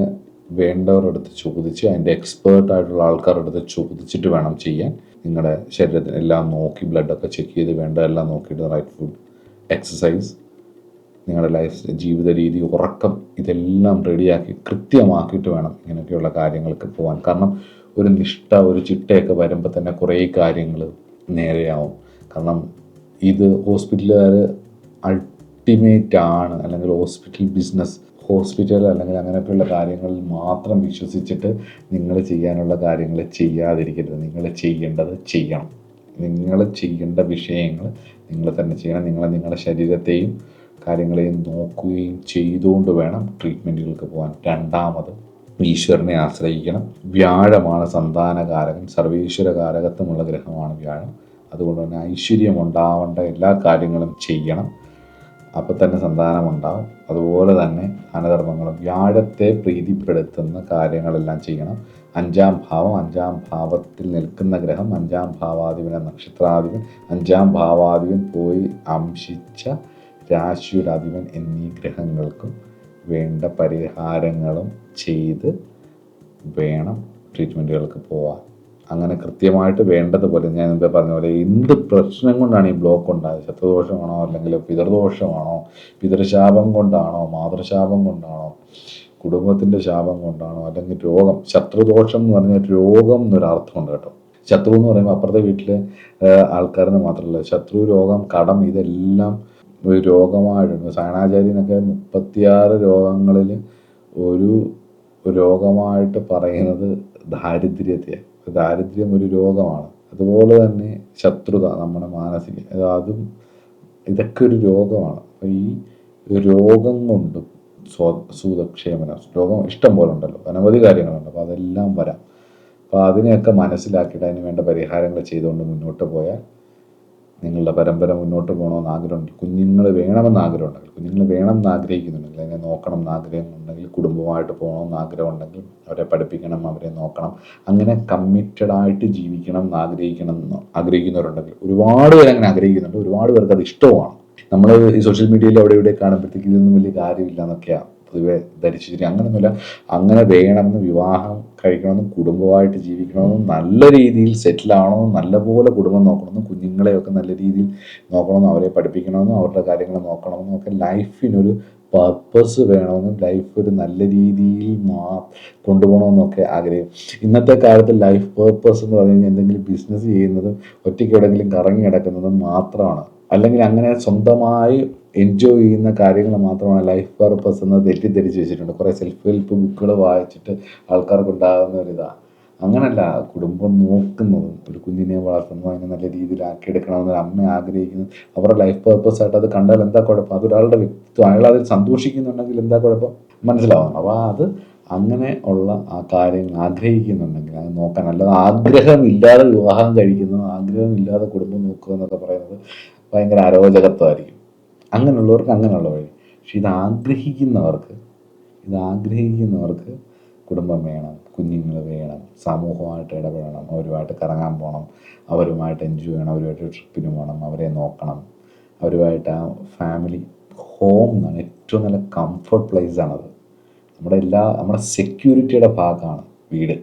വേണ്ടവരുടെ അടുത്ത് ചോദിച്ച്, അതിൻ്റെ എക്സ്പേർട്ടായിട്ടുള്ള ആൾക്കാരുടെ അടുത്ത് ചോദിച്ചിട്ട് വേണം ചെയ്യാൻ. നിങ്ങളുടെ ശരീരത്തിന് എല്ലാം നോക്കി, ബ്ലഡൊക്കെ ചെക്ക് ചെയ്ത് വേണ്ടതെല്ലാം നോക്കിയിട്ട് റൈറ്റ് ഫുഡ്, എക്സസൈസ്, നിങ്ങളുടെ ജീവിത രീതി, ഉറക്കം, ഇതെല്ലാം റെഡിയാക്കി കൃത്യമാക്കിയിട്ട് വേണം ഇങ്ങനെയൊക്കെയുള്ള കാര്യങ്ങൾക്ക് പോകാൻ. കാരണം ഒരു നിഷ്ഠ, ഒരു ചിട്ടയൊക്കെ വരുമ്പോൾ തന്നെ കുറേ കാര്യങ്ങൾ നേരെയാവും. കാരണം ഇത് ഹോസ്പിറ്റലുകാർ അൾട്ടിമേറ്റ് ആണ്, അല്ലെങ്കിൽ ഹോസ്പിറ്റൽ ബിസിനസ്, ഹോസ്പിറ്റൽ അല്ലെങ്കിൽ അങ്ങനെയൊക്കെയുള്ള കാര്യങ്ങളിൽ മാത്രം വിശ്വസിച്ചിട്ട് നിങ്ങൾ ചെയ്യാനുള്ള കാര്യങ്ങൾ ചെയ്യാതിരിക്കരുത്. നിങ്ങൾ ചെയ്യേണ്ടത് ചെയ്യണം. നിങ്ങൾ ചെയ്യേണ്ട വിഷയങ്ങൾ നിങ്ങൾ തന്നെ ചെയ്യണം. നിങ്ങളുടെ ശരീരത്തെയും കാര്യങ്ങളെയും നോക്കുകയും ചെയ്തുകൊണ്ട് വേണം ട്രീറ്റ്മെൻറ്റുകൾക്ക് പോകാൻ. രണ്ടാമത്, ഈശ്വരനെ ആശ്രയിക്കണം. വ്യാഴമാണ് സന്താനകാരകൻ, സർവീശ്വരകാരകത്വമുള്ള ഗ്രഹമാണ് വ്യാഴം. അതുകൊണ്ട് തന്നെ ഐശ്വര്യം ഉണ്ടാവേണ്ട എല്ലാ കാര്യങ്ങളും ചെയ്യണം. അപ്പോൾ തന്നെ സന്താനം ഉണ്ടാവും. അതുപോലെ തന്നെ ദാനധർമ്മങ്ങളും, വ്യാഴത്തെ പ്രീതിപ്പെടുത്തുന്ന കാര്യങ്ങളെല്ലാം ചെയ്യണം. 5-ാം ഭാവം, 5-ാം ഭാവത്തിൽ നിൽക്കുന്ന ഗ്രഹം, 5-ാം ഭാവാധിപൻ, നക്ഷത്രാധിപൻ, 5-ാം ഭാവാധിപൻ പോയി അംശിച്ച രാശിയുടെ അധിപൻ എന്നീ ഗ്രഹങ്ങൾക്കും വേണ്ട പരിഹാരങ്ങളും ചെയ്ത് വേണം ട്രീറ്റ്മെൻറ്റുകൾക്ക് പോകാൻ. അങ്ങനെ കൃത്യമായിട്ട് വേണ്ടതുപോലെ, ഞാൻ മുമ്പേ പറഞ്ഞ പോലെ, എന്ത് പ്രശ്നം കൊണ്ടാണ് ഈ ബ്ലോക്ക് ഉണ്ടായത്, ശത്രുദോഷമാണോ, അല്ലെങ്കിൽ പിതൃദോഷമാണോ, പിതൃശാപം കൊണ്ടാണോ, മാതൃശാപം കൊണ്ടാണോ, കുടുംബത്തിൻ്റെ ശാപം കൊണ്ടാണോ, അല്ലെങ്കിൽ രോഗം. ശത്രുദോഷം എന്ന് പറഞ്ഞാൽ രോഗം എന്നൊരർത്ഥമുണ്ട് കേട്ടോ. ശത്രു എന്ന് പറയുമ്പോൾ അപ്പുറത്തെ വീട്ടിലെ ആൾക്കാരെന്ന് മാത്രമല്ല, ശത്രു, രോഗം, കടം, ഇതെല്ലാം ഒരു രോഗമായിട്ടുണ്ട്. സായണാചാര്യനൊക്കെ 36 രോഗങ്ങളിൽ ഒരു രോഗമായിട്ട് പറയുന്നത് ദാരിദ്ര്യത്തെയാണ്. ദാരിദ്ര്യം ഒരു രോഗമാണ്. അതുപോലെ തന്നെ ശത്രുത, നമ്മുടെ മാനസിക, അതും ഇതൊക്കെ ഒരു രോഗമാണ്. അപ്പോൾ ഈ രോഗം കൊണ്ടും സൂതക്ഷേമനം, രോഗം ഇഷ്ടം പോലെ ഉണ്ടല്ലോ, അനവധി കാര്യങ്ങളുണ്ട്. അപ്പോൾ അതെല്ലാം വരാം. അപ്പോൾ അതിനെയൊക്കെ മനസ്സിലാക്കിയിട്ട് അതിന് വേണ്ട പരിഹാരങ്ങൾ ചെയ്തുകൊണ്ട് മുന്നോട്ട് പോയാൽ നിങ്ങളുടെ പരമ്പര മുന്നോട്ട് പോകണമെന്ന് ആഗ്രഹമുണ്ട്. കുഞ്ഞുങ്ങൾ വേണമെന്ന് ആഗ്രഹമുണ്ടെങ്കിൽ, കുഞ്ഞുങ്ങൾ വേണമെന്ന് ആഗ്രഹിക്കുന്നുണ്ടെങ്കിൽ, അതിനെ നോക്കണം എന്ന് ആഗ്രഹമുണ്ടെങ്കിൽ, കുടുംബമായിട്ട് പോകണമെന്ന് ആഗ്രഹമുണ്ടെങ്കിൽ, അവരെ പഠിപ്പിക്കണം, അവരെ നോക്കണം, അങ്ങനെ കമ്മിറ്റഡായിട്ട് ജീവിക്കണം എന്ന് ആഗ്രഹിക്കുന്നവരുണ്ടെങ്കിൽ, ഒരുപാട് പേര് അങ്ങനെ ആഗ്രഹിക്കുന്നുണ്ട്, ഒരുപാട് പേർക്ക് അത് ഇഷ്ടവുമാണ്. നമ്മൾ ഈ സോഷ്യൽ മീഡിയയിൽ അവിടെ ഇവിടെ കാണുമ്പോഴത്തേക്ക് ഇതൊന്നും വലിയ കാര്യമില്ല എന്നൊക്കെയാണ് പൊതുവെ ധരിച്ചിട്ട്. അങ്ങനെയൊന്നുമില്ല. അങ്ങനെ വേണമെന്ന്, വിവാഹം കഴിക്കണമെന്നും, കുടുംബമായിട്ട് ജീവിക്കണമെന്നും, നല്ല രീതിയിൽ സെറ്റിലാവണമെന്നും, നല്ലപോലെ കുടുംബം നോക്കണമെന്നും, കുഞ്ഞുങ്ങളെയൊക്കെ നല്ല രീതിയിൽ നോക്കണമെന്നും, അവരെ പഠിപ്പിക്കണമെന്നും, അവരുടെ കാര്യങ്ങൾ നോക്കണമെന്നും ഒക്കെ, ലൈഫിനൊരു പർപ്പസ് വേണമെന്നും, ലൈഫ് ഒരു നല്ല രീതിയിൽ കൊണ്ടുപോകണമെന്നൊക്കെ ആഗ്രഹം. ഇന്നത്തെ കാലത്ത് ലൈഫ് പർപ്പസ് എന്ന് പറഞ്ഞു കഴിഞ്ഞാൽ എന്തെങ്കിലും ബിസിനസ് ചെയ്യുന്നതും ഒറ്റയ്ക്ക് എവിടെയെങ്കിലും കറങ്ങി കിടക്കുന്നതും മാത്രമാണ്. അല്ലെങ്കിൽ അങ്ങനെ സ്വന്തമായി എൻജോയ് ചെയ്യുന്ന കാര്യങ്ങൾ മാത്രമാണ് ലൈഫ് പർപ്പസ് എന്ന് തെറ്റിദ്ധരിച്ച് വെച്ചിട്ടുണ്ട്. കുറേ സെൽഫ് ഹെൽപ്പ് ബുക്കുകൾ വായിച്ചിട്ട് ആൾക്കാർക്കുണ്ടാകുന്ന ഒരിതാണ്. അങ്ങനല്ല, കുടുംബം നോക്കുന്നതും ഒരു കുഞ്ഞിനെ വളർത്തുന്നതും അതിനെ നല്ല രീതിയിൽ ആക്കിയെടുക്കണമെന്നൊരു അമ്മ ആഗ്രഹിക്കുന്നത് അവരുടെ ലൈഫ് പർപ്പസായിട്ട് അത് കണ്ടാൽ എന്താ കുഴപ്പം? അതൊരാളുടെ വ്യക്തിത്വം, അയാൾ അതിൽ സന്തോഷിക്കുന്നുണ്ടെങ്കിൽ എന്താ കുഴപ്പം? മനസ്സിലാവണം. അപ്പോൾ അത് അങ്ങനെ ഉള്ള ആ കാര്യങ്ങൾ ആഗ്രഹിക്കുന്നുണ്ടെങ്കിൽ അത് നോക്കാൻ. അല്ലാതെ ആഗ്രഹമില്ലാതെ വിവാഹം കഴിക്കുന്നത്, ആഗ്രഹമില്ലാതെ കുടുംബം നോക്കുക എന്നൊക്കെ പറയുന്നത് ഭയങ്കര അരോചകത്വമായിരിക്കും. അങ്ങനെയുള്ളവർക്ക് അങ്ങനെയുള്ള വഴി. പക്ഷെ ഇതാഗ്രഹിക്കുന്നവർക്ക് കുടുംബം വേണം, കുഞ്ഞുങ്ങൾ വേണം, സമൂഹമായിട്ട് ഇടപെടണം, അവരുമായിട്ട് കറങ്ങാൻ പോകണം, അവരുമായിട്ട് എൻജോയ് ചെയ്യണം, അവരുമായിട്ട് ട്രിപ്പിന് പോകണം, അവരെ നോക്കണം, അവരുമായിട്ട് ആ ഫാമിലി ഹോം എന്നാണ് ഏറ്റവും നല്ല കംഫർട്ട് പ്ലേസാണത്. നമ്മുടെ സെക്യൂരിറ്റിയുടെ ഭാഗമാണ് വീട്.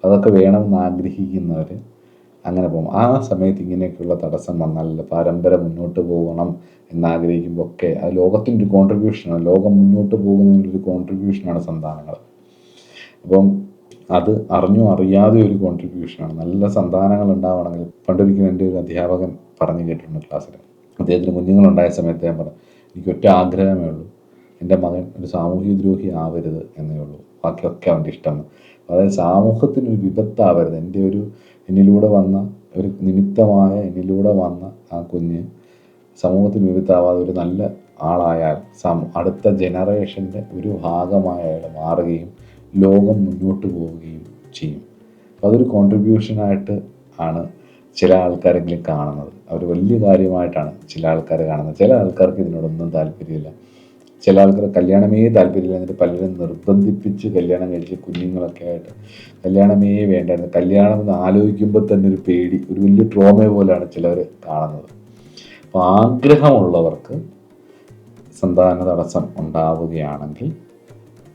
അതൊക്കെ വേണമെന്ന് ആഗ്രഹിക്കുന്നവർ അങ്ങനെ പോകും. ആ സമയത്ത് ഇങ്ങനെയൊക്കെയുള്ള തടസ്സം വന്നാൽ, പരമ്പര മുന്നോട്ട് പോകണം എന്നാഗ്രഹിക്കുമ്പോൾ ഒക്കെ അത് ലോകത്തിൻ്റെ ഒരു കോൺട്രിബ്യൂഷനാണ്. ലോകം മുന്നോട്ട് പോകുന്നതിനൊരു കോൺട്രിബ്യൂഷനാണ് സന്താനങ്ങൾ. അപ്പം അത് അറിയാതെ ഒരു കോൺട്രിബ്യൂഷനാണ്. നല്ല സന്താനങ്ങൾ ഉണ്ടാവണമെങ്കിൽ, പണ്ടൊരിക്കലും എൻ്റെ ഒരു അധ്യാപകൻ പറഞ്ഞു കേട്ടിട്ടുണ്ട് ക്ലാസ്സിൽ. അദ്ദേഹത്തിന് കുഞ്ഞുങ്ങളുണ്ടായ സമയത്ത് ഞാൻ പറഞ്ഞു, എനിക്കൊറ്റ ആഗ്രഹമേ ഉള്ളൂ, എൻ്റെ മകൻ ഒരു സാമൂഹ്യ ദ്രോഹി ആവരുത് എന്നേ ഉള്ളൂ, ബാക്കിയൊക്കെ അവൻ്റെ ഇഷ്ടമാണ്. അതായത് സമൂഹത്തിനൊരു വിപത്താവരുത്. എന്നിലൂടെ വന്ന ഒരു നിമിത്തമായ എന്നിലൂടെ വന്ന ആ കുഞ്ഞ് സമൂഹത്തിന് വിപത്താവാതെ ഒരു നല്ല ആളായാൽ അടുത്ത ജനറേഷൻ്റെ ഒരു ഭാഗമായ അയാൾ മാറുകയും ലോകം മുന്നോട്ട് പോവുകയും ചെയ്യും. അപ്പോൾ അതൊരു കോൺട്രിബ്യൂഷനായിട്ട് ആണ് ചില ആൾക്കാരെങ്കിലും കാണുന്നത്. അവർ വലിയ കാര്യമായിട്ടാണ് ചില ആൾക്കാർ കാണുന്നത്. ചില ആൾക്കാർക്ക് ഇതിനോടൊന്നും താല്പര്യമില്ല. ചില ആൾക്കാർ കല്യാണമേ താല്പര്യമില്ല. എന്നിട്ട് പലരും നിർബന്ധിപ്പിച്ച് കല്യാണം കഴിച്ച് കുഞ്ഞുങ്ങളൊക്കെ ആയിട്ട് കല്യാണമേ വേണ്ടായിരുന്നു. കല്യാണം എന്ന് ആലോചിക്കുമ്പോൾ തന്നെ ഒരു പേടി, ഒരു വലിയ ട്രോമ പോലെയാണ് ചിലർ കാണുന്നത്. അപ്പോൾ ആഗ്രഹമുള്ളവർക്ക് സന്താന തടസ്സം ഉണ്ടാവുകയാണെങ്കിൽ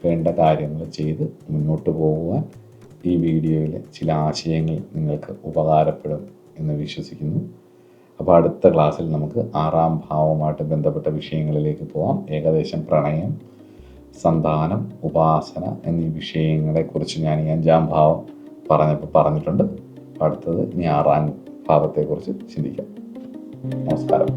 വേണ്ട കാര്യങ്ങൾ ചെയ്ത് മുന്നോട്ട് പോകുവാൻ ഈ വീഡിയോയിലെ ചില ആശയങ്ങൾ നിങ്ങൾക്ക് ഉപകാരപ്പെടും എന്ന് വിശ്വസിക്കുന്നു. അപ്പോൾ അടുത്ത ക്ലാസ്സിൽ നമുക്ക് 6-ാം ഭാവവുമായിട്ട് ബന്ധപ്പെട്ട വിഷയങ്ങളിലേക്ക് പോകാം. ഏകദേശം പ്രണയം, സന്താനം, ഉപാസന എന്നീ വിഷയങ്ങളെക്കുറിച്ച് ഞാൻ ഈ 5-ാം ഭാവം പറഞ്ഞിട്ടുണ്ട്. അടുത്തത് ഇനി 6-ാം ഭാവത്തെക്കുറിച്ച് ചിന്തിക്കാം. നമസ്കാരം.